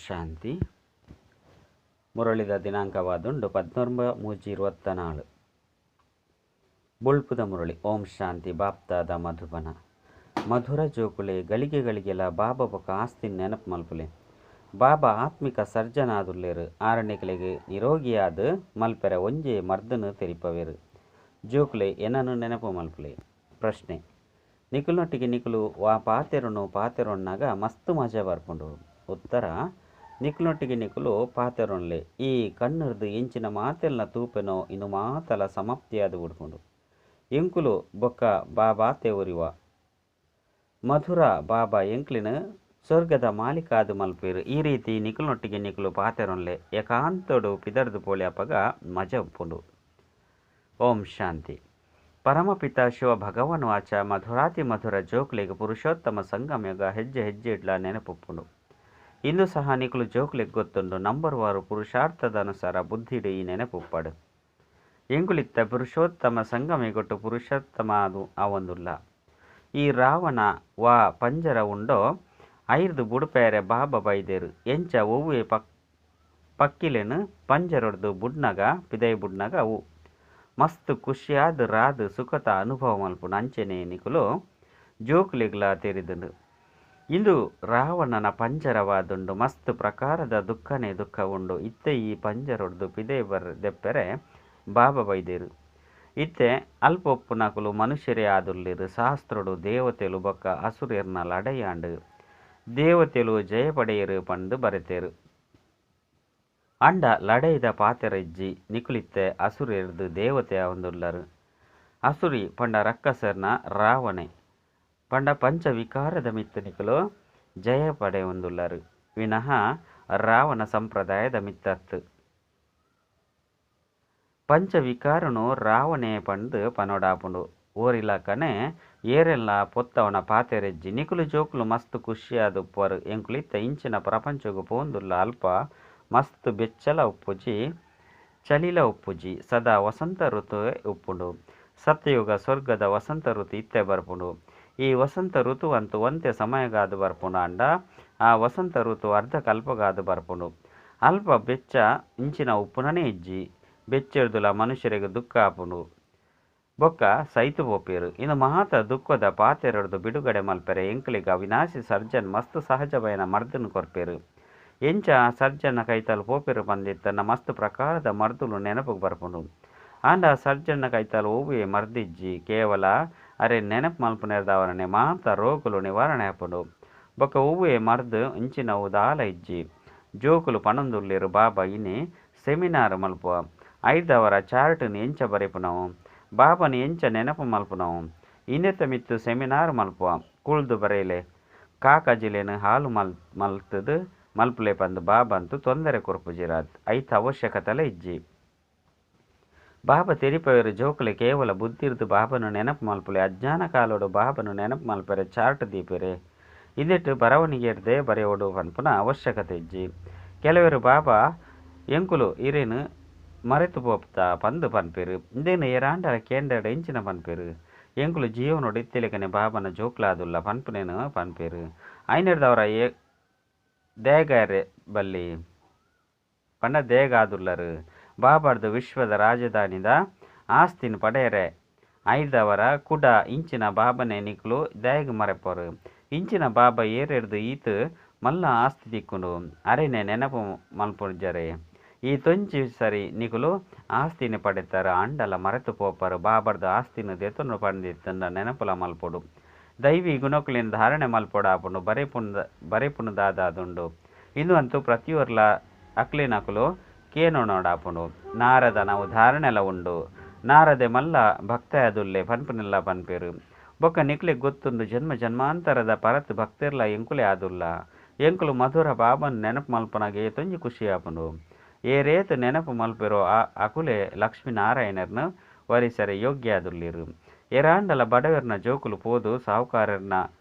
ಶಾಂತಿ. ಮುರಳಿದ ದಿನಾಂಕವಾದುಂಡು 19/3/24. ಬುಳ್ಪುದ ಮುರಳಿ. ಓಂ ಶಾಂತಿ. ಬಾಪ್ತಾದ ಮಧುಬನ. ಮಧುರ ಜೋಕುಲೆ ಗಳಿಗೆಗಳಿಗೆಲ್ಲ ಬಾಬಾ ಬೊಕ ಆಸ್ತಿ ನೆನಪು ಮಲ್ಪುಲೆ. ಬಾಬಾ ಆತ್ಮಿಕ ಸರ್ಜನಾದುಲ್ಲೇರು. ಆರಣ್ಯಗಳಿಗೆ ನಿರೋಗಿಯಾದ ಮಲ್ಪೆರ ಒಂಜೆ ಮರ್ದನು ತೆರಿಪವೇರು. ಜೋಕುಲೆ ಏನನ್ನು ನೆನಪು ಮಲ್ಪುಲೆ. ಪ್ರಶ್ನೆ: ನಿಕುಲ್ನೊಟ್ಟಿಗೆ ನಿಕುಲು ವಾ ಪಾತೆರೊನ್ನಾಗ ಮಸ್ತ್ ಮಜಾ ಬರ್ಪುಂಡು. ಉತ್ತರ: ನಿಕುಲ್ನೊಟ್ಟಿಗೆ ನಿಕುಲು ಪಾತೆರೊನ್ಲೆ ಈ ಕಣ್ಣರ್ದು ಎಂಚಿನ ಮಾತೆಲ್ನ ತೂಪೆನೋ ಇನ್ನು ಮಾತಲ ಸಮಾಪ್ತಿಯಾದ ಉಡ್ಪುಂಡು. ಎಂಕುಲು ಬೊಕ್ಕ ಬಾಬಾತೆ ಉರಿವ ಮಧುರ ಬಾಬಾ ಎಂಕ್ಲಿನ ಸ್ವರ್ಗದ ಮಾಲಿಕಾದು ಮಲ್ಪೇರು. ಈ ರೀತಿ ನಿಕುಲ್ನೊಟ್ಟಿಗೆ ನಿಕುಲು ಪಾತೆರೊನ್ಲೆ ಏಕಾಂತೋಡು ಪಿದರ್ದು ಪೋಳ್ಯಾಪಗ ಮಜಾ ಉಪ್ಪುಂಡು. ಓಂ ಶಾಂತಿ. ಪರಮಪಿತ ಶಿವ ಭಗವಾನ್ ವಾಚ ಮಧುರಾತಿ ಮಧುರ ಜೋಕ್ಲೆಗೆ ಪುರುಷೋತ್ತಮ ಸಂಗಮಯುಗ ಹೆಜ್ಜೆ ಹೆಜ್ಜೆ ಇಡ್ಲ ನೆನಪುಪ್ಪುಂಡು. ಇಂದು ಸಹ ನಿಕುಲು ಜೋಕ್ಲೆಗೆ ಗೊತ್ತುಂಡು. ನಂಬರ್ ವಾರು ಪುರುಷಾರ್ಥದ ಅನುಸಾರ ಬುದ್ಧಿಡು ಈ ನೆನಪುಪ್ಪಡು. ಎಂಕುಲಿತ್ತ ಪುರುಷೋತ್ತಮ ಸಂಗಮಿಗೊಟ್ಟು ಪುರುಷೋತ್ತಮ ಅದು ಅವೊಂದುಲ್ಲ. ಈ ರಾವಣ ವಾ ಪಂಜರ ಉಂಡೋ ಐರ್ದು ಬುಡುಪೇರೆ ಬಾಬಾ ಬೈದೇರು ಎಂಚ ಒವ್ವೇ ಪಕ್ಕಿಲೆನು ಪಂಜರೊಡ್ದು ಬುಡ್ನಗ ಪಿದೈ ಬುಡ್ನಗ ಅವು ಮಸ್ತ್ ಖುಷಿಯಾದ ರಾದು ಸುಖತ ಅನುಭವ ಮಲ್ಪುಂಡು. ಅಂಚೆನೆ ನಿಕುಲು ಜೋಕ್ಲೆಗ್ಲ ತೆರಿದುಂಡು. ಇಂದು ರಾವಣನ ಪಂಜರವಾದುಂಡು ಮಸ್ತ್ ಪ್ರಕಾರದ ದುಃಖನೇ ದುಃಖ ಉಂಡು. ಇತ್ತೆ ಈ ಪಂಜರೊಡ್ದು ಪಿದೆ ದೆಪ್ಪೆರೆ ಬಾಬಾ ಬೈದೇರು. ಇತ್ತೆ ಅಲ್ಪೊಪ್ಪು ನಕುಲು ಮನುಷ್ಯರೇ ಆದುಲ್ಲೇರು. ಶಾಸ್ತ್ರಡು ದೇವತೆಲು ಬೊಕ್ಕ ಅಸುರೇರ್ನ ಲಡೆಯಾಂಡು ದೇವತೆಲು ಜಯ ಪಡೆಯರು ಪಂದು ಬರೆತೇರು. ಅಂಡ ಲಡೆಯ್ದ ಪಾತೆರಜ್ಜಿ ನಿಕುಲಿತ್ತೆ ಅಸುರೇರ್ದು ದೇವತೆ ಆವೊಂದುಲ್ಲರು. ಅಸುರಿ ಪಂಡ ರಕ್ಕಸರ್ನ ರಾವಣೆ ಪಂಡ ಪಂಚವಿಕಾರದ ಮಿತ್ತ ನಿಕುಲು ಜಯ ಪಡೆಯೊಂದುಲ್ಲರು ವಿನಃ ರಾವಣ ಸಂಪ್ರದಾಯದ ಮಿತ್ತತ್ತು. ಪಂಚವಿಕಾರನು ರಾವಣೆ ಪಂದು ಪನೋಡಾಪುಂಡು. ಓರಿಲಕನೆ ಏರೆಲ್ಲ ಪೊತ್ತವನ ಪಾತೆರೆಜ್ಜಿ ನಿಕುಲು ಜೋಕುಲು ಮಸ್ತ್ ಖುಷಿಯಾದ ಉಪ್ಪರು. ಎಂಕುಲಿತ್ತ ಇಂಚಿನ ಪ್ರಪಂಚಗು ಪೋಂದುಲ್ಲ ಅಲ್ಪ ಮಸ್ತ್ ಬೆಚ್ಚಲ ಉಪ್ಪುಜಿ ಚಲಿಲ ಉಪ್ಪುಜಿ ಸದಾ ವಸಂತ ಋತು ಉಪ್ಪುಂಡು. ಸತ್ಯಯುಗ ಸ್ವರ್ಗದ ವಸಂತ ಋತು ಇತ್ತೆ ಬರ್ಪುಂಡು. ಈ ವಸಂತ ಋತು ಅಂತೂ ಒಂತೆ ಸಮಯಗಾದು ಬರ್ಪುಂಡು. ಅಂಡ ಆ ವಸಂತ ಋತು ಅರ್ಧ ಕಲ್ಪಗಾದು ಬರ್ಪುಂಡು. ಅಲ್ಪ ಬೆಚ್ಚ ಇಂಚಿನ ಉಪ್ಪುನನೇ ಇಜ್ಜಿ ಬೆಚ್ಚೆರ್ದುಲ ಮನುಷ್ಯರಿಗೆ ದುಃಖ ಆಪುಂಡು ಬೊಕ್ಕ ಸೈತು ಪೋಪೇರು. ಇನ್ನು ಮಹಾತ ದುಃಖದ ಪಾತೆರೊಡ್ದು ಬಿಡುಗಡೆ ಮಲ್ಪೆರೆ ಎಂಕಲಿಗ ಅವಿನಾಶಿ ಸರ್ಜನ್ ಮಸ್ತ್ ಸಹಜಬಯನ ಮರ್ದನು ಕೊರ್ಪೇರು. ಎಂಚ ಸರ್ಜನ್ನ ಕೈತಲು ಪೋಪೆರು ಬಂದಿತ್ತನ್ನ ಮಸ್ತ್ ಪ್ರಕಾರದ ಮರ್ದುಲು ನೆನಪು ಬರ್ಪುಂಡು. ಆಂಡ ಸರ್ಜನ್ನ ಕೈತಲು ಓವೇ ಮರ್ದಿಜ್ಜಿ ಕೇವಲ ಅರೆ ನೆನಪು ಮಲ್ಪುನೆರ್ದವರನೆ ಮಾತ ರೋಗುಲು ನಿವಾರಣೆ ಆಪುಂಡು. ಬೊಕ್ಕ ಓವೇ ಮರ್ದು ಇಂಚಿನವು ದಾಲ ಇಜ್ಜಿ ಜೋಕುಲು ಪಣೊಂದುಲ್ಲೇರು. ಬಾಬಾ ಇನಿ ಸೆಮಿನಾರ್ ಮಲ್ಪುವ ಐದವರ ಚಾರ್ಟ್ನು ಎಂಚ ಬರೆಪುನವು ಬಾಬಾನು ಎಂಚ ನೆನಪು ಮಲ್ಪುನವು ಇನ್ನೆತ್ತ ಮಿತ್ತು ಸೆಮಿನಾರ್ ಮಲ್ಪುವ ಕುಳ್ದು ಬರೆಯಲೆ ಕಾಕಜಿಲೇನು ಹಾಲು ಮಲ್ತದು ಮಲ್ಪುಲೆ ಪಂದು ಬಾಬಾ ಅಂತೂ ತೊಂದರೆ ಕೊರ್ಪುಜಿರಾತ್ ಐತ ಅವಶ್ಯಕತೆಲ ಇಜ್ಜಿ. ಬಾಬಾ ತೆರಿಪವೇರು ಜೋಕುಲೆ ಕೇವಲ ಬುದ್ಧಿರ್ದು ಬಾಬನು ನೆನಪು ಮಲ್ಪುಲೆ ಅಜ್ಞಾನ ಕಾಲೋಡು ಬಾಬನು ನೆನಪು ಮಲ್ಪೆರೆ ಚಾರ್ಟ್ ದೀಪೆರೆ ಇಂದಿಟ್ಟು ಬರವಣಿಗೆರ್ದೇ ಬರೆಯೋಡು ಪನ್ಪುನ ಅವಶ್ಯಕತೆ ಇಜ್ಜಿ. ಕೆಲವರು ಬಾಬಾ ಎಂಕುಲು ಇರೇನು ಮರೆತು ಪೋಪ್ತ ಪಂದು ಪನ್ಪೇರು ಇಂದೇನು ಏರಾಂಡಲ ಕೇಂದ್ರ ಎಂಚಿನ ಪನ್ಪೇರು ಎಂಕುಲು ಜೀವನೋಡು ಇತ್ತಿಲೆಕನೆ ಬಾಬನ ಜೋಕ್ಲಾದುಲ್ಲ ಪನ್ಪುನೇನು ಪನ್ಪೇರು. ಐನರ್ದವರ ದೇಗಾರೆ ಬಲ್ಲಿ ಪಂಡ ದೇಗಾದುಲ್ಲರು ಬಾಬಾರ್ದು ವಿಶ್ವದ ರಾಜಧಾನಿದ ಆಸ್ತಿನ ಪಡೆಯರೆ ಐದವರ ಕುಡ ಇಂಚಿನ ಬಾಬನೆ ನಿಕುಲು ದೇಗ ಮರೆಪರು. ಇಂಚಿನ ಬಾಬಾ ಏರೆರ್ದು ಈತು ಮಲ್ಲ ಆಸ್ತಿ ದಿಕ್ಕುಂಡು ಅರೆನೆ ನೆನಪು ಮಲ್ಪುಜರೆ ಈ ತೊಂಚಿ ಸರಿ ನಿಕುಲು ಆಸ್ತಿನ ಪಡೆತಾರ ಅಂಡಲ ಮರೆತು ಪೋಪರು. ಬಾಬಾರ್ದು ಆಸ್ತಿನ ದೆತೊಂಡು ಪಂದಿತ್ತಂಡ ನೆನಪುಲ ಮಲ್ಪೊಡು ದೈವಿ ಗುಣಕುಲಿನ ಧಾರಣೆ ಮಲ್ಪೊಡಾಪುಂಡು ಬರೆಪುನು ದಾದಾದುಂಡು. ಇಂದು ಅಂತೂ ಪ್ರತಿಯೊರ್ಲ ಅಕ್ಲಿನಕುಲು ಕೇನೋಡಾಪುಂಡು. ನಾರದ ನಾವು ಧಾರಣೆಲ ಉಂಡು ನಾರದೆ ಮಲ್ಲ ಭಕ್ತೆಯಾದುಲ್ಲೆ ಪನ್ಪುನೆಲ್ಲ ಪನ್ಪೇರು. ಬೊಕ್ಕ ನಿಕ್ಲೆಗ್ ಗೊತ್ತುಂಡು ಜನ್ಮ ಜನ್ಮಾಂತರದ ಪರತ್ ಭಕ್ತೆರ್ಲ ಎಂಕುಲೆ ಆದುಲ್ಲ. ಎಂಕುಲು ಮಧುರ ಬಾಬನ್ ನೆನಪು ಮಲ್ಪನಗೆ ತೊಂಜಿ ಖುಷಿ ಆಪುಂಡು. ಏರೇತು ನೆನಪು ಮಲ್ಪೆರೋ ಅಕುಲೆ ಲಕ್ಷ್ಮೀನಾರಾಯಣರ್ನ ವರಿಸರೆ ಯೋಗ್ಯ ಆದುಲ್ಲಿರು. ಎರಾಂಡಲ ಬಡವೆರ್ನ ಜೋಕುಲು ಪೋದು ಸಾಹುಕಾರರ್ನ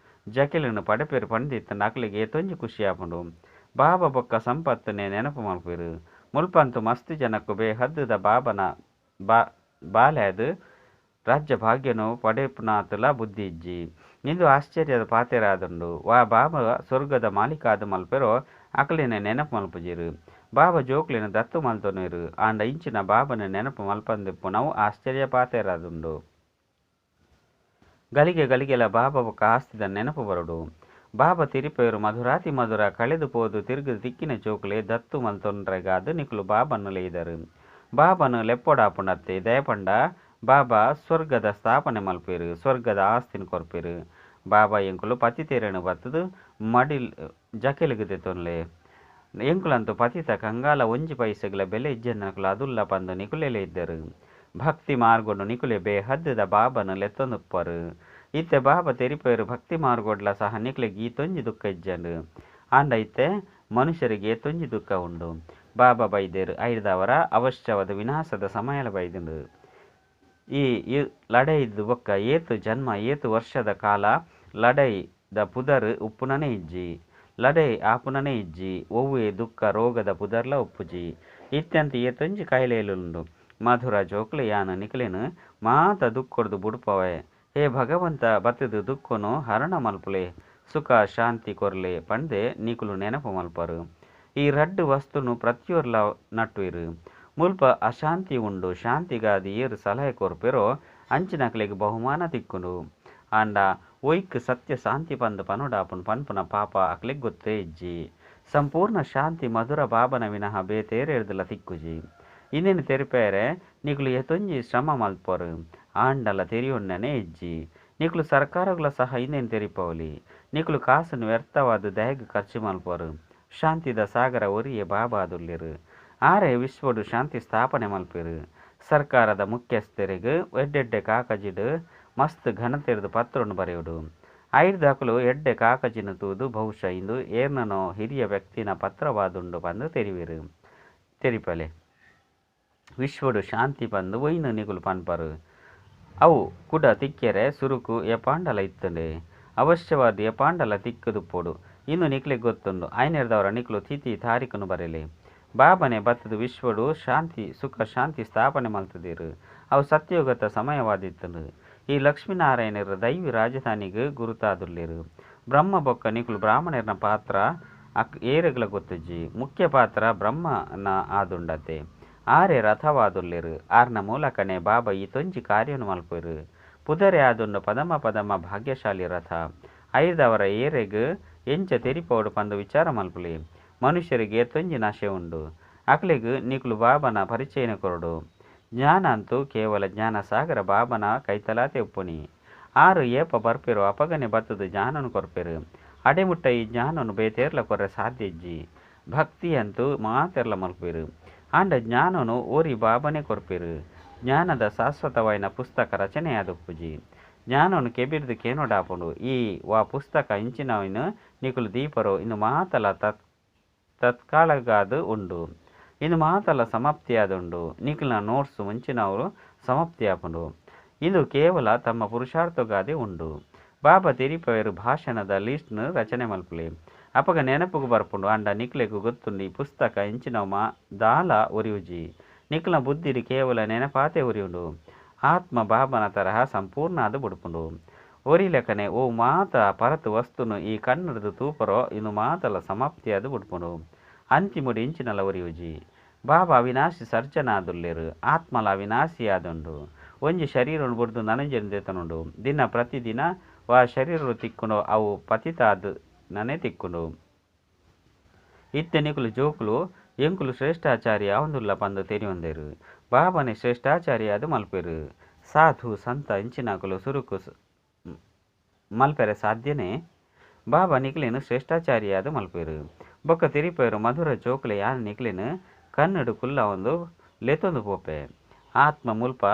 ಜಕೆಲನ್ನು ಪಡೆಪೇರು ಪಂಡಿತ್ತ ಅಕ್ಲಿಗೆ ತೊಂಜಿ ಖುಷಿ ಆಪುಂಡು. ಬಾಬಾ ಬೊಕ್ಕ ಸಂಪತ್ತನೆ ನೆನಪು ಮಲ್ಪೇರು. ಮುಲ್ಪಂತು ಮಸ್ತ್ ಜನಕ್ಕು ಬೇಹದ್ದದ ಬಾಬನ ಬಾಲ್ಯದ ರಾಜ್ಯ ಭಾಗ್ಯನು ಪಡೆಪುನಾತುಲ ಬುದ್ಧಿ ಇಜ್ಜಿ. ಇಂದು ಆಶ್ಚರ್ಯದ ಪಾತೆರಾದುಂಡು ವಾ ಬಾಬಾ ಸ್ವರ್ಗದ ಮಾಲಿಕಾದು ಮಲ್ಪೆರೋ ಅಕಲಿನ ನೆನಪು ಮಲ್ಪುಜಿರು. ಬಾಬಾ ಜೋಕ್ಲಿನ ದತ್ತು ಮಲ್ತೊನಿರು. ಆಂಡ ಇಂಚಿನ ಬಾಬನ ನೆನಪು ಮಲ್ಪಂದಿಪ್ಪು ನಾವು ಆಶ್ಚರ್ಯಪಾತೆರಾದುಂಡು. ಗಲಿಗೆ ಗಲಿಗೆಲ ಬಾಬಾ ಬೊಕ್ಕ ಆಸ್ತಿದ ನೆನಪು ಬರಡು. ಬಾಬಾ ತಿರಿಪೇರು ಮಧುರಾತಿ ಮಧುರ ಕಳೆದು ಪೋದು ತಿರುಗು ತಿಕ್ಕಿನ ಚೋಕ್ಲೆ ದತ್ತು ಮಲ್ತೊಂಡ್ರೆಗಾದು ನಿಕ್ಲು ಬಾಬನ್ನು ಲೇದರು. ಬಾಬನು ಲೆಪ್ಪೊಡಾಪುಂಡತ್ತೆ ದಯಪಂಡ ಬಾಬಾ ಸ್ವರ್ಗದ ಸ್ಥಾಪನೆ ಮಲ್ಪೇರು, ಸ್ವರ್ಗದ ಆಸ್ತಿನ ಕೊರ್ಪೇರು. ಬಾಬಾ ಎಂಕುಲು ಪತಿತೇರನು ಬತ್ತದು ಮಡಿಲ್ ಜಕೆಲಿಗದೆ ತೊನ್ಲೆ ಎಂಕುಲಂತೂ ಪತಿತ ಕಂಗಾಲ ಒಂಜಿ ಪೈಸೆಗಳ ಬೆಲೆ ಇಜ್ಜನ್ನಕುಲು ಅದುಲ್ಲ ಪಂದು ನಿಕುಲೆಲೆ ಇದ್ದರು. ಭಕ್ತಿ ಮಾರ್ಗೊಂಡು ನಿಕುಲೆ ಬೇಹದ್ದದ ಬಾಬನು ಲೆತ್ತೊಂದುಪ್ಪರು. ಇತ್ತೆ ಬಾಬಾ ತೆರಿಪೇರು ಭಕ್ತಿ ಮಾರ್ಗೊಡ್ಲ ಸಹ ನಿಕ್ಲೆಗೆ ಈ ತೊಂಜಿ ದುಃಖ ಇಜ್ಜಂಡು. ಆಂಡ ಇತ್ತೆ ಮನುಷ್ಯರಿಗೆ ತೊಂಜಿ ದುಃಖ ಉಂಡು. ಬಾಬಾ ಬೈದೇರು ಐದವರ ಅವಶ್ಯವಾದ ವಿನಾಶದ ಸಮಯಲ ಬೈದುಂಡು. ಈ ಲಡೈದು ಬೊಕ್ಕ ಏತು ಜನ್ಮ ಏತು ವರ್ಷದ ಕಾಲ ಲಡೈದ ಪುದರ್ ಉಪ್ಪುನನೇ ಇಜ್ಜಿ, ಲಡೈ ಆಪುನನೇ ಇಜ್ಜಿ ಒವ್ವೇ ದುಃಖ ರೋಗದ ಪುದರ್ಲ ಉಪ್ಪುಜಿ. ಇತ್ಯಂತ ಏತೊಂಜಿ ಕಾಯಿಲೆಯಲ್ಲುಂಡು. ಮಧುರ ಜೋಕ್ಲೆ ಯಾನ ನಿಕಲೆನು ಮಾತ ದುಃಖೊಡ್ದು ಬುಡುಪವೆ. ಹೇ ಭಗವಂತ ಬತ್ತದು ದುಃಖನು ಹರಣ ಮಲ್ಪುಲೆ, ಸುಖ ಶಾಂತಿ ಕೊರ್ಲೆ ಪಂದೆ ನಿಕುಲು ನೆನಪು ಮಲ್ಪರು. ಈ ರಡ್ಡು ವಸ್ತುನು ಪ್ರತಿಯೊರ್ಲ ನಟ್ಟುಯಿರು. ಮುಲ್ಪ ಅಶಾಂತಿ ಉಂಡು, ಶಾಂತಿಗಾದಿ ಏರು ಸಲಹೆ ಕೊರ್ಪೆರೋ ಅಂಚಿನಕ್ಲೆಗೆ ಬಹುಮಾನ ತಿಕ್ಕುಂಡು. ಆಂಡ ಒಯ್ಕ್ ಸತ್ಯ ಶಾಂತಿ ಪಂದು ಪನುಡಾಪುನ್ ಪನ್ಪುನ ಪಾಪ ಅಕ್ಲೆಗೆ ಗೊತ್ತೇ ಇಜ್ಜಿ. ಸಂಪೂರ್ಣ ಶಾಂತಿ ಮಧುರ ಬಾಬನ ವಿನಃ ಬೇತೇರೆಡ್ದಲ ತಿಕ್ಕುಜಿ. ಇನ್ನೇನು ತೆರಿಪೇರೆ ನಿಕುಲು ಎತೊಂಜಿ ಶ್ರಮ ಮಲ್ಪರು. ಆಂಡಲ ತೆರಿಯೊಣ್ಣನೆ ಇಜ್ಜಿ. ನಿಕುಲು ಸರ್ಕಾರಗಳ ಸಹ ಇನ್ನೇನು ತೆರಿಪವಲಿ. ನಿಕುಲು ಕಾಸನ್ನು ವ್ಯರ್ಥವಾದ ದಯಗ ಖರ್ಚು ಮಲ್ಪರು. ಶಾಂತಿದ ಸಾಗರ ಒರಿಯೇ ಬಾಬಾ ಅದುಲ್ಲಿರು. ಆರೆ ವಿಶ್ವಡು ಶಾಂತಿ ಸ್ಥಾಪನೆ ಮಲ್ಪೆರು. ಸರ್ಕಾರದ ಮುಖ್ಯಸ್ಥರಿಗೂ ಎಡ್ಡೆಡ್ಡೆ ಕಾಕಜಿಡು ಮಸ್ತ್ ಘನತೆರ್ದು ಪತ್ರವನ್ನು ಬರೆಯುಡು. ಐರ್ದಾಕಲು ಎಡ್ಡೆ ಕಾಕಜಿನ ತೂದು ಬಹುಶಃ ಇಂದು ಏರ್ನನೋ ಹಿರಿಯ ವ್ಯಕ್ತಿನ ಪತ್ರವಾದುಂಡು ಪಂದು ತೆರಿಪಲೆ. ವಿಶ್ವಡು ಶಾಂತಿ ಪಂದು ಒಯ್ನು ನಿಕುಲು ಪನ್ಪರು. ಅವು ಕುಡ ತಿಕ್ಕೆರೆ ಸುರುಕು ಎಪಾಂಡಲ ಇತ್ತಂಡೆ ಅವಶ್ಯವಾದ ಎಪಾಂಡಲ ತಿಕ್ಕದು ಪೋಡು. ಇನ್ನು ನಿಕ್ಲಿಗೆ ಗೊತ್ತುಂಡು ಐನೆರ್ದವರ ನಿಕ್ಲು ತಿಥಿ ತಾರೀಖನು ಬರೆಯಲಿ. ಬಾಬನೆ ಬತ್ತದು ವಿಶ್ವಡು ಶಾಂತಿ ಸುಖ ಶಾಂತಿ ಸ್ಥಾಪನೆ ಮಲ್ತದಿರು. ಅವು ಸತ್ಯೋಗತ ಸಮಯವಾದಿತ್ತನು. ಈ ಲಕ್ಷ್ಮೀನಾರಾಯಣರ ದೈವಿ ರಾಜಧಾನಿಗೆ ಗುರುತಾದುಲ್ಲಿರು. ಬ್ರಹ್ಮ ಬೊಕ್ಕ ನಿಕುಲು ಬ್ರಾಹ್ಮಣರ ಪಾತ್ರ ಏರೆಗಳ ಗೊತ್ತುಜ್ಜಿ. ಮುಖ್ಯ ಪಾತ್ರ ಬ್ರಹ್ಮನ ಆದುಂಡತೆ. ಆರೆ ರಥವಾದುಲ್ಲಿರು. ಆರ್ನ ಮೂಲಕನೇ ಬಾಬಾ ಈ ತೊಂಜಿ ಕಾರ್ಯನು ಮಲ್ಪರು. ಪುದರೆ ಆದುಂಡು ಪದಮ ಪದಮ ಭಾಗ್ಯಶಾಲಿ ರಥ. ಐದವರ ಏರೆಗ್ ಎಂಚ ತೆರಿಪೋಡು ಪಂದು ವಿಚಾರ ಮಲ್ಪಲಿ. ಮನುಷ್ಯರಿಗೆ ತೊಂಜಿ ನಶೆ ಉಂಡು. ಅಕ್ಲೆಗ್ ನಿಕುಲು ಬಾಬನ ಪರಿಚಯನ ಕೊರಡು. ಜ್ಞಾನ ಅಂತೂ ಕೇವಲ ಜ್ಞಾನ ಸಾಗರ ಬಾಬನ ಕೈತಲಾತೆ ಉಪ್ಪುನಿ. ಆರು ಏಪ ಬರ್ಪೆರು ಅಪಗನೆ ಬತ್ತದು ಜ್ಞಾನನು ಕೊರ್ಪೆರು. ಅಡೆಮುಟ್ಟ ಈ ಜ್ಞಾನನು ಬೇತೇರ್ಲ ಕೊರ್ರೆ ಸಾಧ್ಯ ಇಜ್ಜಿ. ಭಕ್ತಿ ಅಂತೂ ಮಾತೆರ್ಲ ಮಲ್ಪೆರು. ಆಂಡ ಜ್ಞಾನನು ಓರಿ ಬಾಬನೇ ಕೊರ್ಪೆರು. ಜ್ಞಾನದ ಶಾಶ್ವತವಾಯಿನ ಪುಸ್ತಕ ರಚನೆಯಾದುಪ್ಪುಜಿ. ಜ್ಞಾನನು ಕೆಬಿರ್ದು ಕೇನೋಡಾಪುಂಡು. ಈ ವಾ ಪುಸ್ತಕ ಇಂಚಿನವಿನ ನಿಕುಲು ದೀಪರೋ ಇನ್ನು ಮಾತಲ ತತ್ಕಾಲಗಾದು ಉಂಡು. ಇನ್ನು ಮಾತಲ ಸಮಾಪ್ತಿಯಾದುಂಡು. ನಿಕುಲಿನ ನೋಟ್ಸು ಮುಂಚಿನವರು ಸಮಾಪ್ತಿಯಾಪುಂಡು. ಇದು ಕೇವಲ ತಮ್ಮ ಪುರುಷಾರ್ಥಗಾದೆ ಉಂಡು. ಬಾಬಾ ತೆರಿಪವೇರು ಭಾಷಣದ ಲಿಸ್ಟ್ನು ರಚನೆ ಮಲ್ಪಲೆ. ಅಪಗ ನೆನಪುಗು ಬರ್ಪುಂಡು. ಅಂಡ ನಿಕ್ಲೆಗೂ ಗೊತ್ತುಂಡು ಈ ಪುಸ್ತಕ ಇಂಚಿನವ ದಾಲ ಒರಿಯುಜಿ. ನಿಕ್ಲಿನ ಬುದ್ಧಿಡಿ ಕೇವಲ ನೆನಪಾತೆ ಒರಿಯುಂಡು. ಆತ್ಮ ಬಾಬನ ತರಹ ಸಂಪೂರ್ಣ ಅದು ಬುಡುಪುಂಡು. ಒರಿ ಲೆಕ್ಕನೆ ಓ ಮಾತ ಪರತು ವಸ್ತುನು ಈ ಕನ್ನಡದು ತೂಪರೋ ಇನ್ನು ಮಾತಲ ಸಮಾಪ್ತಿಯಾದು ಬುಡುಪುಂಡು. ಅಂತಿಮುಡಿ ಇಂಚಿನಲ ಒರಿಯುಜಿ. ಬಾಬಾ ಅವಿನಾಶಿ ಸರ್ಜನಾದುಲ್ಲೆರು. ಆತ್ಮಲ ಅವಿನಾಶಿಯಾದುಂಡು. ಒಂಜಿ ಶರೀರನು ಬುಡ್ದು ನನಂಜನು ದೇತನುಂಡು. ದಿನ ಪ್ರತಿದಿನ ವಾ ಶರೀರರು ತಿಕ್ಕುಂಡು ಅವು ಪತಿತಾದು ನನೇ ತಿಕ್ಕುಂಡು. ಇತ್ತೆ ನಿಕುಲು ಜೋಕುಲು ಎಂಕುಲು ಶ್ರೇಷ್ಠಾಚಾರ್ಯ ಅವಂದುಲ್ಲ ಪಂದು ತೆರಿಯೊಂದೇರು. ಬಾಬನೆ ಶ್ರೇಷ್ಠಾಚಾರ್ಯ ಅದು ಮಲ್ಪೆರು. ಸಾಧು ಸಂತ ಇಂಚಿನಾಕುಲು ಸುರುಕು ಮಲ್ಪೆರೆ ಸಾಧ್ಯನೇ. ಬಾಬಾ ನಿಕ್ಲೆನು ಶ್ರೇಷ್ಠಾಚಾರ್ಯ ಅದು ಮಲ್ಪೆರು. ಬೊಕ್ಕ ತಿರಿಪೇರು ಮಧುರ ಜೋಕುಲೆ ಯಾನ ನಿಕ್ಲೆನು ಕನ್ನಡು ಕುಲ್ಲ ಒಂದು ಲೆತೊಂದು ಪೋಪೆ. ಆತ್ಮ ಮುಲ್ಪ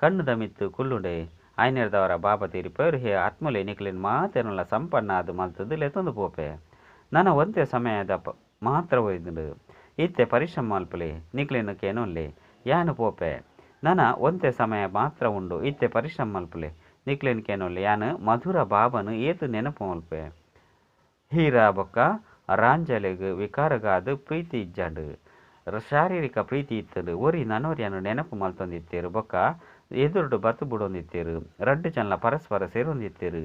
ಕಣ್ಣು ದಮಿತ್ತು ಕುಲ್ಲುಂಡೆ. ಐನೆರ್ದವರ ಬಾಬಾ ತಿರಿಪೇರು ಹೇ ಆತ್ಮಲೆ ನಿಕ್ಲೆನು ಮಾತೆನಲ್ಲ ಸಂಪನ್ನ ಅದು ಮಲ್ತದು ಲೆತೊಂದು ಪೋಪೆ. ನನ್ನ ಒಂದೇ ಸಮಯದ ಮಾತ್ರ ಒಯ್ದುಂಡು. ಇತ್ತೆ ಪರಿಶ್ರಮ ಮಲ್ಪಲೆ ನಿಕ್ಲೆನು ಕೇನೊಲ್ಲೆ ಯಾನು ಪೋಪೆ. ನನ್ನ ಒಂದೇ ಸಮಯ ಮಾತ್ರ ಉಂಡು. ಇತ್ತೆ ಪರಿಶ್ರಮ ಮಲ್ಪಲೆ ನಿಕ್ಲೆನು ಕೇನೊಲ್ಲೆ ಯಾನು ಮಧುರ ಬಾಬನು ಏತು ನೆನಪು ಮಲ್ಪೆ. ಹೀರಾ ಬೊಕ್ಕ ರಾಂಜಲೆಗ್ ವಿಕಾರಗಾದು ಪ್ರೀತಿ ಇಜ್ಜಂಡು. ಶಾರೀರಿಕ ಪ್ರೀತಿ ಇತ್ತದು. ಒರಿ ನನೋರಿಯನ್ನು ನೆನಪು ಮಲ್ತೊಂದಿತ್ತೇರು. ಬೊಕ್ಕ ಎದುರುಡು ಬತ್ತು ಬಿಡೊಂದಿತ್ತೇರು. ರಡ್ಡು ಜನ ಪರಸ್ಪರ ಸೇರೊಂದಿತ್ತೇರು.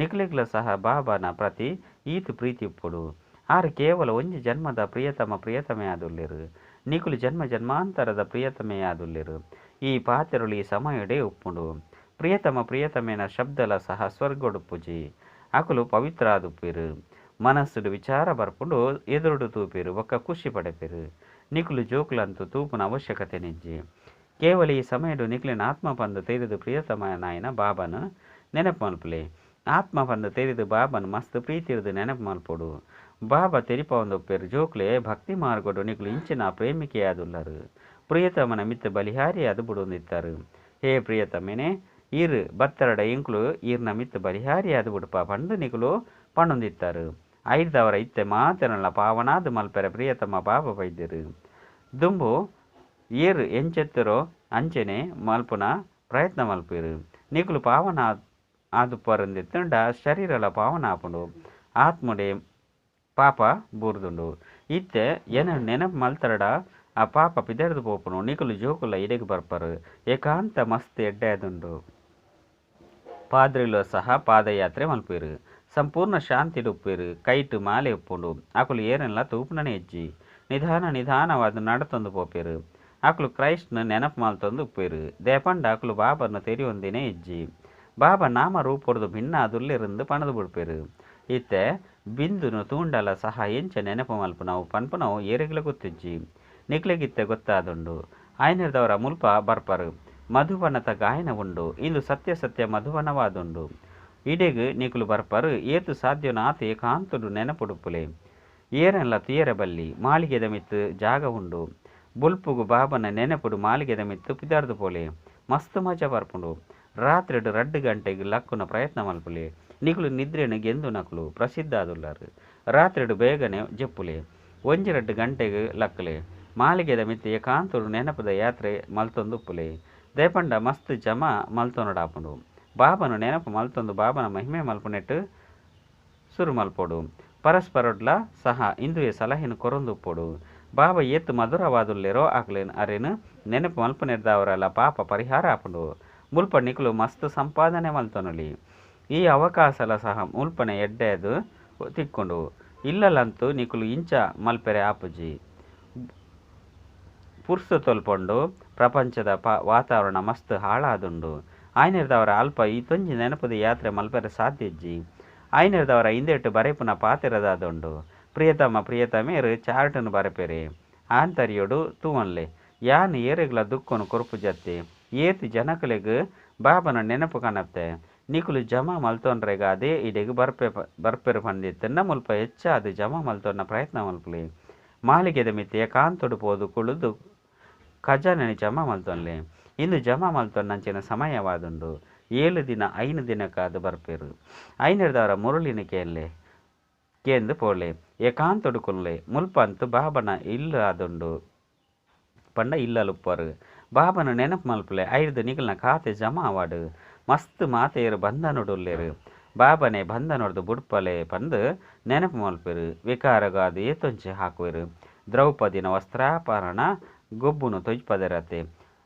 ನಿಕ್ಲೆಗ್ಲ ಸಹ ಬಾಬಾನ ಪ್ರತಿ ಈತು ಪ್ರೀತಿ ಇಪ್ಪುಡು. ಆರು ಕೇವಲ ಒಂಜಿ ಜನ್ಮದ ಪ್ರಿಯತಮೆ ಆದುಲ್ಲೆರು. ನಿಕುಲು ಜನ್ಮ ಜನ್ಮಾಂತರದ ಪ್ರಿಯತಮೆಯಾದುಲ್ಲೆರು. ಈ ಪಾತೆರುಳು ಈ ಸಮಯಡೇ ಉಪ್ಪುಂಡು. ಪ್ರಿಯತಮೆನ ಶಬ್ದಲ ಸಹ ಸ್ವರ್ಗೊಡುಪ್ಪುಜಿ. ಅಕುಲು ಪವಿತ್ರ ಆದುಪ್ಪೆರು. ಮನಸ್ಸುಡು ವಿಚಾರ ಬರ್ಪುಂಡು ಎದುರುಡು ತೂಪೆರು ಬೊಕ್ಕ ಖುಷಿ ಪಡೆಪೆರು. ನಿಕುಲು ಜೋಕುಲಂತೂ ತೂಪುನ ಅವಶ್ಯಕತೆ ನಿಜ್ಜಿ. ಕೇವಲ ಈ ಸಮಯಡು ನಿಕ್ಲಿನ ಆತ್ಮ ಪಂದು ತೆರೆದು ಪ್ರಿಯತಮನಾಯನ ಬಾಬನು ನೆನಪು ಮಲ್ಪುಲೆ. ಆತ್ಮ ಪಂದು ತೆರೆದು ಬಾಬನು ಮಸ್ತ್ ಪ್ರೀತಿರ್ದು ನೆನಪು ಮಲ್ಪೊಡು. ಬಾಬಾ ತೆರಿಪ ಒಂದೊಪ್ಪೆರು ಜೋಕ್ಲೆ ಭಕ್ತಿ ಮಾರ್ಗೊಡು ನಿಕ್ಲು ಇಂಚಿನ ಪ್ರೇಮಿಕೆಯಾದುಲ್ಲರು. ಪ್ರಿಯತಮನ ಮಿತ್ತ ಬಲಿಹಾರಿಯಾದು ಬುಡೊಂದಿತ್ತರು. ಹೇ ಪ್ರಿಯತಮೆನೆ ಈರ್ ಬತ್ತರಡ ಇಂಕ್ಲು ಈರ್ನ ಮಿತ್ತ ಬಲಿಹಾರಿಯಾದು ಬುಡುಪ ಪಂದು ನಿಕುಲು ಪಣೊಂದಿತ್ತರು. ಐದವರ ಇತ್ತೆ ಮಾತೆನಲ್ಲ ಪಾವನಾದು ಮಲ್ಪೆರ ಪ್ರಿಯತಮ ಬಾಬಾ ಬೈದ್ಯರು. ದುಂಬು ಏರು ಎಂಚೆತ್ತರೋ ಅಂಚೆನೆ ಮಲ್ಪುನ ಪ್ರಯತ್ನ ಮಲ್ಪೆರು. ನಿಕುಲು ಪಾವನ ಆದು ಪರಂದಿತ್ತಂಡ ಶರೀರಲ ಪಾವನ ಆಪುಂಡು. ಆತ್ಮುಡೆ ಪಾಪ ಬೂರ್ದುಂಡು. ಇತ್ತೆ ನೆನಪು ಮಲ್ತರಡ ಆ ಪಾಪ ಪಿದರ್ದು ಪೋಪುನು. ನಿಕುಲು ಜೋಕುಲ ಇಡೆಗೆ ಬರ್ಪರು. ಏಕಾಂತ ಮಸ್ತ್ ಎಡ್ಡೆದುಂಡು. ಪಾದ್ರಿಲು ಸಹ ಪಾದಯಾತ್ರೆ ಮಲ್ಪೇರು. ಸಂಪೂರ್ಣ ಶಾಂತಿಡು ಉಪ್ಪೇರು. ಕೈಟು ಮಾಲೆ ಉಪ್ಪುಂಡು. ಅಕುಲು ಏರೆಲ್ಲ ತೂಪುನನೆ ಹೆಜ್ಜಿ ನಿಧಾನವಾದ ನಡತೊಂದು ಪೋಪೇರು. ಅಕುಲು ಕ್ರೈಸ್ಟ್ನ ನೆನಪು ಮಾಲ್ತೊಂದು ಉಪ್ಪೇರು. ದೇಪಂಡ ಅಕುಲು ಬಾಬರ್ನ ತೆರಿಯೊಂದಿನೇ ಹೆಜ್ಜಿ. ಬಾಬಾ ನಾಮ ರೂಪೊಡ್ದು ಭಿನ್ನ ಅದುಲ್ಲೆರಂದು ಪಣದು ಬಿಡ್ಪೇರು. ಇತ್ತೆ ಬಿಂದುನು ತೂಂಡಲ ಸಹ ಎಂಚ ನೆನಪು ಮಲ್ಪುನವು ಪನ್ಪುನವು ಏರೆಗ್ಲ ಗೊತ್ತಿಜ್ಜಿ. ನಿಕ್ಲೆಗಿತ್ತೆ ಗೊತ್ತಾದುಂಡು. ಆಯ್ನದವರ ಮುಲ್ಪ ಬರ್ಪರು. ಮಧುವನತ ಗಾಯನ ಉಂಡು. ಇಂದು ಸತ್ಯ ಮಧುವನವಾದುಂಡು. ಇಡೆಗ್ ನಿಕುಲು ಬರ್ಪರು. ಏತು ಸಾಧ್ಯನ ಆತ ಏಕಾಂತುಡು ನೆನಪುಡುಪುಲೆ. ಏರೆಲ್ಲ ತುಯರ ಬಲ್ಲಿ ಮಾಳಿಗೆದ ಮಿತ್ತು ಜಾಗ ಉಂಡು. ಬುಲ್ಪುಗು ಬಾಬನ ನೆನಪುಡು ಮಾಳಿಗೆದ ಮಿತ್ತು ಪಿದಾರ್ದು ಪೋಲೆ. ಮಸ್ತ್ ಮಜಾ ಬರ್ಪುಂಡು. ರಾತ್ರಿಡು 2 ಗಂಟೆಗೆ ಲಕ್ಕುನ ಪ್ರಯತ್ನ ಮಲ್ಪುಲೆ. ನಿಕುಲು ನಿದ್ರೆನು ಗೆಂದು ನಕುಲು ಪ್ರಸಿದ್ಧ ಆದುಲ್ಲಾರು. ರಾತ್ರಿಡು ಬೇಗನೆ ಜೆಪ್ಪುಲೆ. 1-2 ಗಂಟೆಗೆ ಲಕ್ಕಲೆ ಮಾಳಿಗೆದ ಮಿತ್ತು ಏಕಾಂತುಡು ನೆನಪದ ಯಾತ್ರೆ ಮಲ್ತೊಂದುಪ್ಪುಲೆ. ದೇಪಂಡ ಮಸ್ತ್ ಜಮ ಮಲ್ತೊನಡಾಪುಂಡು. ಬಾಬನು ನೆನಪು ಮಲ್ತೊಂದು ಬಾಬನ ಮಹಿಮೆ ಮಲ್ಪುನೆಟ್ಟು ಸುರು ಮಲ್ಪೊಡು. ಪರಸ್ಪರೊಡ್ಲ ಸಹ ಇಂದುವೆ ಸಲಹೆನು ಕೊರೊಂದುಪ್ಪೊಡು. ಬಾಬಾ ಏತು ಮಧುರವಾದುಲ್ಲೆರೋ ಆಕ್ಲೆನ್ ಅರೆನು ನೆನಪು ಮಲ್ಪುನೆಡ್ದವರೆಲ್ಲ ಪಾಪ ಪರಿಹಾರ ಆಪುಂಡು. ಮುಲ್ಪ ನಿಕುಲು ಮಸ್ತ್ ಸಂಪಾದನೆ ಮಲ್ತೊನುಲಿ. ಈ ಅವಕಾಶಲ ಸಹ ಮುಲ್ಪನೆ ಎಡ್ಡೆದು ತಿಕ್ಕೊಂಡು. ಇಲ್ಲಲಂತೂ ನಿಕುಲು ಇಂಚ ಮಲ್ಪೆರೆ ಆಪುಜಿ. ಪುರ್ಸು ತೊಲ್ಪೊಂಡು ಪ್ರಪಂಚದ ವಾತಾವರಣ ಮಸ್ತ್ ಹಾಳಾದುಂಡು. ಆಯ್ನೆರ್ದವರ ಅಲ್ಪ ಈತೊಂಜಿ ನೆನಪದ ಯಾತ್ರೆ ಮಲ್ಪೆರೆ ಸಾಧ್ಯಜ್ಜಿ. ಆಯ್ನೆರ್ದವರ ಹಿಂದೆಟ್ಟು ಬರೆಪುನ ಪಾತೆರದಾದುಂಡು. ಪ್ರಿಯತಮೇರು ಚಾರ್ಟನು ಬರೆಪೆರೆ. ಆಂತರ್ಯೋಡು ತೂವನ್ಲೆ ಯಾನು ಏರೆಗ್ಲ ದುಃಖನು ಕೊರುಪು ಜತ್ತೆ. ಏತು ಜನಕಲೆಗ್ ಬಾಬನ ನೆನಪು ಕನಪ್ತೆ. ನಿಕುಲು ಜಮಾ ಮಲ್ತೊನ್ರೆಗ ಅದೇ ಇಡೆಗ್ ಬರ್ಪೆರು ಪಂದಿತ್ತನ್ನ ಮುಲ್ಪ ಹೆಚ್ಚಾದು ಜಮಾ ಮಲ್ತೊನ್ನ ಪ್ರಯತ್ನ ಮಲ್ಪುಲೆ. ಮಾಳಿಗೆದ ಮಿತ್ತು ಏಕಾಂತೊಡು ಪೋದು ಕುಳಿದು ಖಜಾನೆನಿ ಜಮಾ ಮಲ್ತೊನ್ಲೆ. ಇಂದು ಜಮಾ ಮಲ್ತೊನ್ನಂಚಿನ ಸಮಯವಾದುಂಡು. 7 ದಿನ 5 ದಿನಕ್ಕಾದು ಬರ್ಪೆರು. ಐನೆರ್ದವರ ಮುರುಳಿನ ಕೇಂದು ಪೋಲೆ. ಏಕಾಂತೊಡು ಕುನ್ಲೆ ಮುಲ್ಪಂತು ಬಾಬನ ಇಲ್ಲ ಆದುಂಡು ಪಂಡ ಇಲ್ಲಲುಪ್ಪರು. ಬಾಬನ ನೆನಪು ಮಲ್ಪುಲೆ. 5 ನಿಕಲ್ನ ಖಾತೆ ಜಮಾ ಆವಾಡು. ಮಸ್ತ್ ಮಾತೆಯರು ಬಂಧನೊಡುಲ್ಲೆರು. ಬಾಬನೆ ಬಂಧನೊಡ್ದು ಬುಡ್ಪಲೆ ಪಂದು ನೆನಪು ಮಲ್ಪೆರು. ವಿಕಾರಗಾದು ಏತೊಂಚೆ ಹಾಕುವೆರು. ದ್ರೌಪದಿನ ವಸ್ತ್ರಾಪರಣ ಗೊಬ್ಬುನು ತೊಜ್ಪದರತೆ.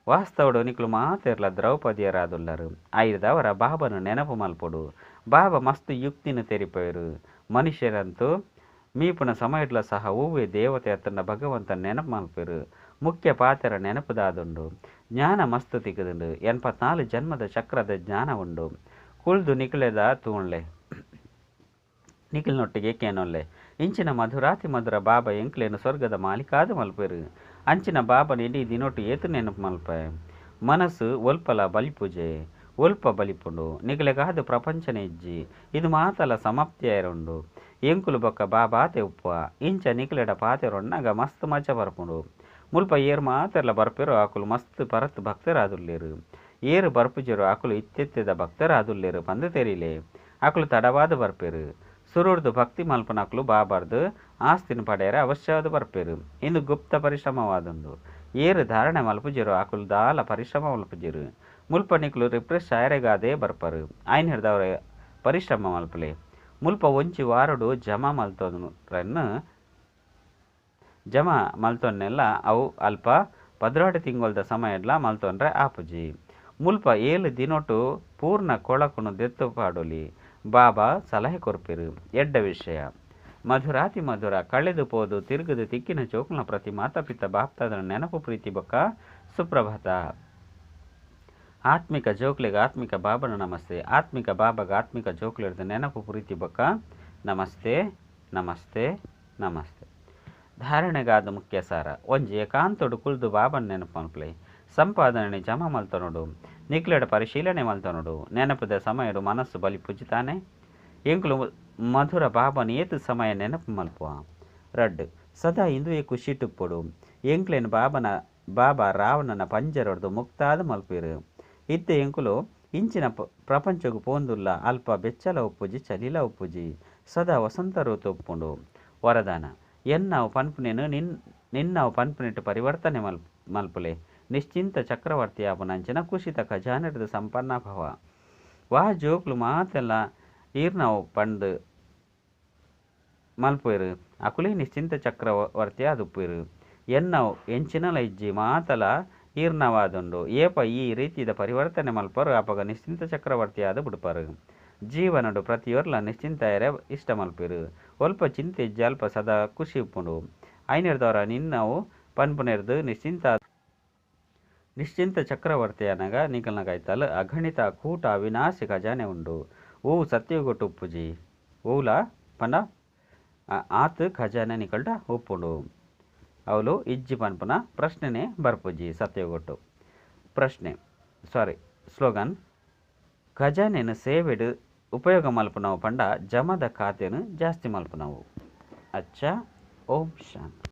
ವಾಸ್ತವಡು ನಿಕುಲು ಮಾತೆರ್ಲ ದ್ರೌಪದಿಯರಾದುಲ್ಲರು. ಐದವರ ಬಾಬನು ನೆನಪು ಮಲ್ಪೊಡು. ಬಾಬಾ ಮಸ್ತ್ ಯುಕ್ತಿನ ತೆರಿಪೇರು. ಮನುಷ್ಯರಂತೂ ಮೀಪುನ ಸಮಯಡ್ಲ ಸಹ ಹೂವೆ ದೇವತೆ ಅತ್ತನ ಭಗವಂತನ ನೆನಪು ಮಲ್ಪೆರು. ಮುಖ್ಯ ಪಾತೆರ ನೆನಪುದಾದುಂಡು. ಜ್ಞಾನ ಮಸ್ತ್ ತಿಕ್ಕದುಂಡು. 84 ಜನ್ಮದ ಚಕ್ರದ ಜ್ಞಾನ ಉಂಡು. ಕುಳ್ದು ನಿಕುಲೆದ ತೂಣ್ಲೆ ನಿಖಿಲ್ನೊಟ್ಟಿಗೆ ಕೇನೊಲ್ಲೆ. ಇಂಚಿನ ಮಧುರ ಬಾಬಾ ಎಂಕ್ಲೇನು ಸ್ವರ್ಗದ ಮಾಲಿಕಾದು ಮಲ್ಪೆರು. ಅಂಚಿನ ಬಾಬನ ಇಡೀ ದಿನೊಟ್ಟು ಏತು ನೆನಪು ಮಲ್ಪೆ. ಮನಸ್ಸು ಒಲ್ಪಲ ಬಲಿಪೂಜೆ ಒಲ್ಪ ಬಲಿಪುಂಡು. ನಿಗಲೆಗಾದು ಪ್ರಪಂಚನ ಇಜ್ಜಿ. ಇದು ಮಾತಲ ಸಮಾಪ್ತಿಯಾರುಂಡು. ಎಂಕುಲು ಬೊಕ್ಕ ಬಾಬಾತೆ ಉಪ್ಪ. ಇಂಚ ನಿಕಲೆಡ ಪಾತೆರೊಣ್ಣಗ ಮಸ್ತ್ ಮಜ ಬರ್ಪುಂಡು. ಮುಲ್ಪ ಏರು ಮಾತೆರ್ಲ ಬರ್ಪೆರು ಆಕುಲು ಮಸ್ತ್ ಪರತ್ ಭಕ್ತರಾದುಲ್ಲೆರು. ಏರು ಬರ್ಪುಜೆರು ಆಕುಲು ಇತ್ತೆತ್ತೆದ ಭಕ್ತರಾದುಲ್ಲೆರು ಪಂದು ತೆರಿಲೆ. ಆಕುಲು ತಡವಾದು ಬರ್ಪೆರು. ಸುರುಡ್ದು ಭಕ್ತಿ ಮಲ್ಪನಕ್ಲು ಬಾಬಾರ್ದು ಆಸ್ತಿನ ಪಡೆಯರ ಅವಶ್ಯವಾದ ಬರ್ಪೆರು. ಇಂದು ಗುಪ್ತ ಪರಿಶ್ರಮವಾದುಂಡು. ಏರು ಧಾರಣೆ ಮಲ್ಪುಜೆರು ಆಕುಲು ದಾಲ ಪರಿಶ್ರಮ ಮಲ್ಪುಜೆರು. ಮುಲ್ಪ ನಿಕುಲು ರಿಫ್ರೆಶ್ ಆಯರೆಗಾದೇ ಬರ್ಪರು. ಆಯ್ನ ಹಿಡ್ದವ್ರ ಪರಿಶ್ರಮ ಮಲ್ಪಲೆ. ಮುಲ್ಪ ಒಂಚಿ ವಾರಡು ಜಮಾ ಮಲ್ತೊನ್ನೆಲ್ಲ ಅವು ಅಲ್ಪ 18 ತಿಂಗೊಳ್ದ ಸಮಯಡ್ಲ ಮಲ್ತೊನ್ರೆ ಆಪುಜಿ. ಮುಲ್ಪ 7 ದಿನೊಟ್ಟು ಪೂರ್ಣ ಕೊಳಕುನು ದೆತ್ತು ಪಾಡೊಲಿ. ಬಾಬಾ ಸಲಹೆ ಕೊರ್ಪೆರು. ಎಡ್ಡ ವಿಷಯ ಮಧುರಾತಿ ಮಧುರ ಕಳೆದು ಪೋದು ತಿರುಗದು ತಿಕ್ಕಿನ ಜೋಕುಲ್ನ ಪ್ರತಿ ಮಾತಾಪಿತ ಬಾಪ್ತಾದ ನೆನಪು ಪ್ರೀತಿ ಬೊಕ್ಕ ಸುಪ್ರಭಾತ. ಆತ್ಮಿಕ ಜೋಕ್ಲಿಗೆ ಆತ್ಮಿಕ ಬಾಬನ ನಮಸ್ತೆ. ಆತ್ಮಿಕ ಬಾಬಾಗ ಆತ್ಮಿಕ ಜೋಕ್ಲಿರ್ದ ನೆನಪು ಪ್ರೀತಿ ಬೊಕ್ಕ ನಮಸ್ತೆ ನಮಸ್ತೆ ನಮಸ್ತೆ. ಧಾರಣೆಗಾದ ಮುಖ್ಯ ಸಾರ ಒಂಜಿ ಏಕಾಂತೊಡು ಕುಲ್ದು ಬಾಬನ ನೆನಪು ಮಲ್ಪಲೆ. ಸಂಪಾದನೆ ಜಮಾ ಮಲ್ತನೋಡು, ನಿಕ್ಲೆಡ ಪರಿಶೀಲನೆ ಮಲ್ತನೋಡು, ನೆನಪದ ಸಮಯಡು ಮನಸ್ಸು ಬಲಿ ಪುಜಿತಾನೆ. ಎಂಕ್ಲು ಮಧುರ ಬಾಬನ ಏತು ಸಮಯ ನೆನಪು ಮಲ್ಪುವ. ರಡ್ ಸದಾ ಇಂದುವೆ ಖುಷಿ ಟುಪ್ಪುಡು. ಎಂಕ್ಲೆನ್ ಬಾಬಾ ರಾವಣನ ಪಂಜರೊಡ್ದು ಮುಕ್ತಾದ ಮಲ್ಪಿರು. ಇತ್ತೆ ಎಂಕುಲು ಇಂಚಿನ ಪ್ರಪಂಚಗೂ ಪೋಂದುಲ್ಲ ಅಲ್ಪ ಬೆಚ್ಚಲ ಉಪ್ಪುಜಿ ಚಲಿಲ ಉಪ್ಪುಜಿ ಸದಾ ವಸಂತ ಋತು ಉಪ್ಪುಂಡು. ವರದಾನ ಎನ್ನಾವು ಪನ್ಪುನೇನು ನಿನ್ನಾವು ಪನ್ಪುನಿಟ್ಟು ಪರಿವರ್ತನೆ ಮಲ್ಪುಲೆ. ನಿಶ್ಚಿಂತ ಚಕ್ರವರ್ತಿ ಆಪುನಂಚಿನ ಕುಶಿತ ಖಜಾನೆಡ್ದು ಸಂಪನ್ನ ಭವ. ವಾಹ ಜೋಕ್ಲು ಮಾತೆಲ್ಲ ಈರ್ನಾವು ಪಂಡು ಮಲ್ಪುವೆರು ಅಕುಲೆ ನಿಶ್ಚಿಂತ ಚಕ್ರವರ್ತಿ ಆದುಪ್ಪುವೆರು. ಎನ್ನಾವು ಎಂಚಿನಲ ಇಜ್ಜಿ ಮಾತಲ ಈರ್ನವಾದುಂಡು ಏಪ ಈ ರೀತಿದ ಪರಿವರ್ತನೆ ಮಲ್ಪರು ಅಪಗ ನಿಶ್ಚಿಂತ ಚಕ್ರವರ್ತಿ ಆದ ಬಿಡ್ಪರು. ಜೀವನಡು ಪ್ರತಿಯೊರ್ಲ ನಿಶ್ಚಿಂತ ಇಷ್ಟ ಮಲ್ಪಿರು. ಒಲ್ಪ ಚಿಂತೆ ಇಜ್ಜಿ ಅಲ್ಪ ಸದಾ ಖುಷಿ ಉಪ್ಪುಂಡು. ಐನಿರ್ದವರ ನಿನ್ನವು ಪನ್ಪುನೆರ್ದು ನಿಶ್ಚಿಂತ ಚಕ್ರವರ್ತಿ ಅನಗ ನಿಕಲ್ನಗೈತಲ್ ಅಗಣಿತ ಕೂಟ ಅವಿನಾಶಿ ಖಜಾನೆ ಉಂಡು. ಓವು ಸತ್ಯಗೊಟ್ಟು ಉಪ್ಪುಜಿ ಓವುಲ ಪಂಡ ಆತು ಖಜಾನೆ ನಿಕಲ್ಟ ಉಪ್ಪುಂಡು. ಅವಳು ಇಜ್ಜಿ ಪನ್ಪುನ ಪ್ರಶ್ನೆನೇ ಬರ್ಪುಜಿ ಸತ್ಯಗೊಟ್ಟು. ಸ್ಲೋಗನ್ ಖಜಾನೆನು ಸೇವೆಡು ಉಪಯೋಗ ಮಲ್ಪುನವು ಪಂಡ ಜಮದ ಖಾತೆನು ಜಾಸ್ತಿ ಮಲ್ಪುನವು. ಅಚ್ಚ ಓಂ ಶಾಂತಿ.